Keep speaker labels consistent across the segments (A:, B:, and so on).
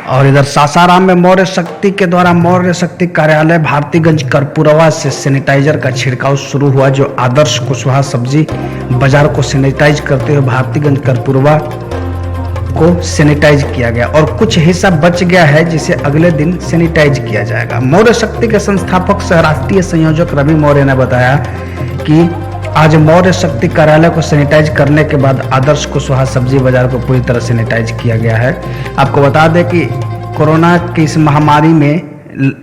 A: और इधर सासाराम में मौर्य शक्ति के द्वारा मौर्य शक्ति कार्यालय भारतीगंज कर्पूरवा से सैनिटाइजर का छिड़काव शुरू हुआ, जो आदर्श कुशवाहा सब्जी बाजार को सैनिटाइज करते हुए भारतीगंज कर्पूरवा को सैनिटाइज किया गया और कुछ हिस्सा बच गया है जिसे अगले दिन सैनिटाइज किया जाएगा। मौर्य शक्ति के संस्थापक सह राष्ट्रीय संयोजक रवि मौर्य ने बताया कि आज मौर्य शक्ति कार्यालय को सैनिटाइज करने के बाद आदर्श कुशवाहा सब्जी बाजार को पूरी तरह सैनिटाइज किया गया है। आपको बता दें कि कोरोना की इस महामारी में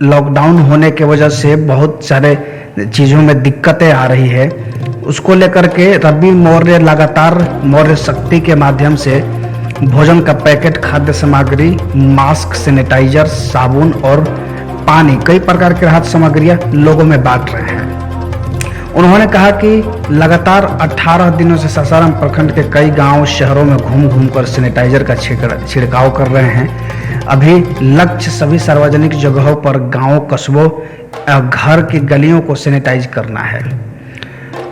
A: लॉकडाउन होने की वजह से बहुत सारे चीज़ों में दिक्कतें आ रही है, उसको लेकर के रवि मौर्य लगातार मौर्य शक्ति के माध्यम से भोजन का पैकेट, खाद्य सामग्री, मास्क, सैनिटाइजर, साबुन और पानी, कई प्रकार की राहत सामग्रियां लोगों में बांट रहे हैं। उन्होंने कहा कि लगातार 18 दिनों से सासाराम प्रखंड के कई गांव शहरों में घूम घूम कर सैनिटाइजर का छिड़काव कर रहे हैं। अभी लक्ष्य सभी सार्वजनिक जगहों पर गांवों, कस्बों, घर की गलियों को सैनिटाइज करना है।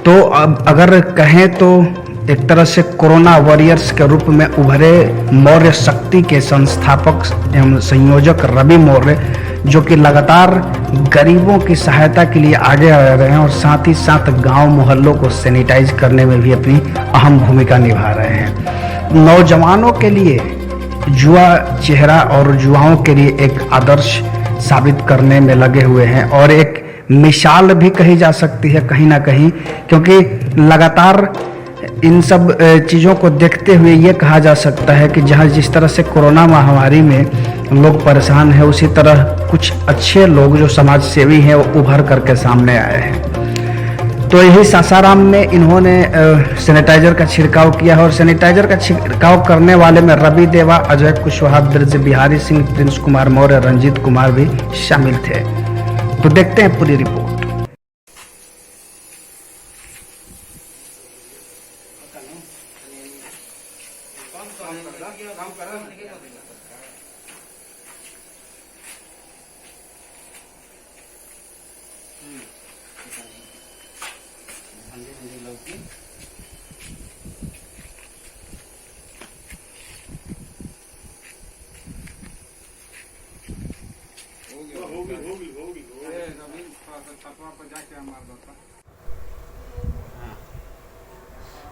A: तो अब अगर कहें तो एक तरह से कोरोना वॉरियर्स के रूप में उभरे मौर्य शक्ति के संस्थापक एवं संयोजक रवि मौर्य, जो कि लगातार गरीबों की सहायता के लिए आगे आ रहे हैं और साथ ही साथ गांव मोहल्लों को सैनिटाइज करने में भी अपनी अहम भूमिका निभा रहे हैं। नौजवानों के लिए युवा चेहरा और युवाओं के लिए एक आदर्श साबित करने में लगे हुए हैं और एक मिसाल भी कही जा सकती है कहीं ना कहीं, क्योंकि लगातार इन सब चीज़ों को देखते हुए ये कहा जा सकता है कि जहाँ जिस तरह से कोरोना महामारी में लोग परेशान हैं, उसी तरह कुछ अच्छे लोग जो समाज सेवी हैं वो उभर करके सामने आए हैं। तो यही सासाराम में इन्होंने सैनिटाइजर का छिड़काव किया है और सैनिटाइजर का छिड़काव करने वाले में रवि देवा, अजय कुशवाहा, ब्रज बिहारी सिंह, प्रिंस कुमार मौर्य, रंजीत कुमार भी शामिल थे। तो देखते हैं पूरी रिपोर्ट।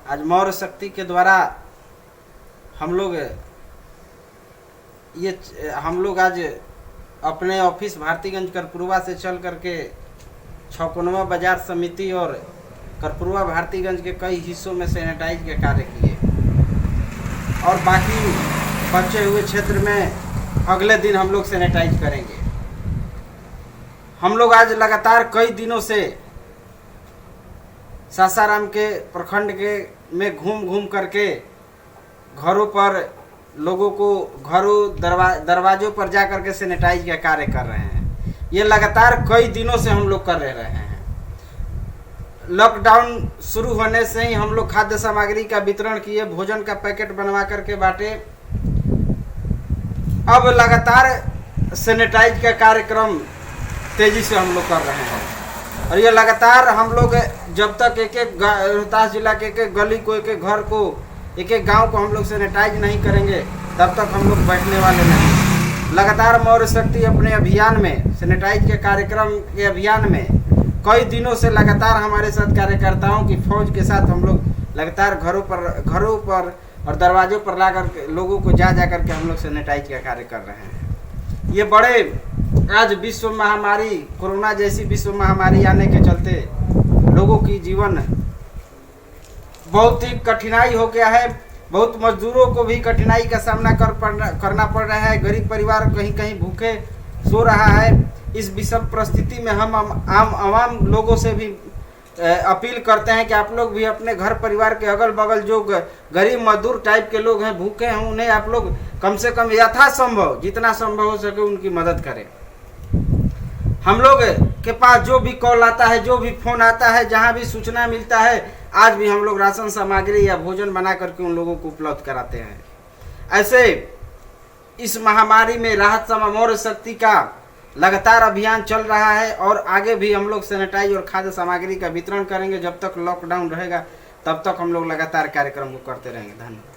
B: आज मौर्य शक्ति के द्वारा हम लोग आज अपने ऑफिस भारतीगंज कर्पूरवा से चल करके छौकोनवा बाजार समिति और कर्पूरवा भारतीगंज के कई हिस्सों में सैनिटाइज के कार्य किए और बाकी बचे हुए क्षेत्र में अगले दिन हम लोग सैनिटाइज करेंगे। हम लोग आज लगातार कई दिनों से सासाराम के प्रखंड के में घूम घूम करके घरों पर लोगों को दरवाजों पर जा करके सैनिटाइज का कार्य कर रहे हैं। ये लगातार कई दिनों से हम लोग कर रहे हैं। लॉकडाउन शुरू होने से ही हम लोग खाद्य सामग्री का वितरण किए, भोजन का पैकेट बनवा करके बांटे। अब लगातार सैनिटाइज का कार्यक्रम तेजी से हम लोग कर रहे हैं और ये लगातार हम लोग जब तक एक एक रोहतास जिला के एक गली को, एक एक घर को, एक एक गांव को हम लोग सैनिटाइज नहीं करेंगे तब तक हम लोग बैठने वाले नहीं। लगातार मौर्य शक्ति अपने अभियान में, सैनिटाइज के कार्यक्रम के अभियान में कई दिनों से लगातार हमारे साथ कार्यकर्ताओं की फौज के साथ हम लोग लगातार घरों पर और दरवाजों पर ला कर लोगों को जा करके हम लोग सैनिटाइज का कार्य कर रहे हैं। ये बड़े आज विश्व महामारी, कोरोना जैसी विश्व महामारी आने के चलते लोगों की जीवन बहुत ही कठिनाई हो गया है। बहुत मजदूरों को भी कठिनाई का सामना करना पड़ रहा है। गरीब परिवार कहीं कहीं भूखे सो रहा है। इस विषम परिस्थिति में हम आम लोगों से भी अपील करते हैं कि आप लोग भी अपने घर परिवार के अगल बगल जो गरीब मजदूर टाइप के लोग हैं, भूखे हैं, उन्हें आप लोग कम से कम यथासंभव जितना संभव हो सके उनकी मदद करें। हम लोग के पास जो भी कॉल आता है, जो भी फोन आता है, जहां भी सूचना मिलता है, आज भी हम लोग राशन सामग्री या भोजन बना करके उन लोगों को उपलब्ध कराते हैं। ऐसे इस महामारी में राहत मौर्य शक्ति का लगातार अभियान चल रहा है और आगे भी हम लोग सैनिटाइज और खाद्य सामग्री का वितरण करेंगे। जब तक लॉकडाउन रहेगा तब तक हम लोग लगातार कार्यक्रम को करते रहेंगे। धन्यवाद।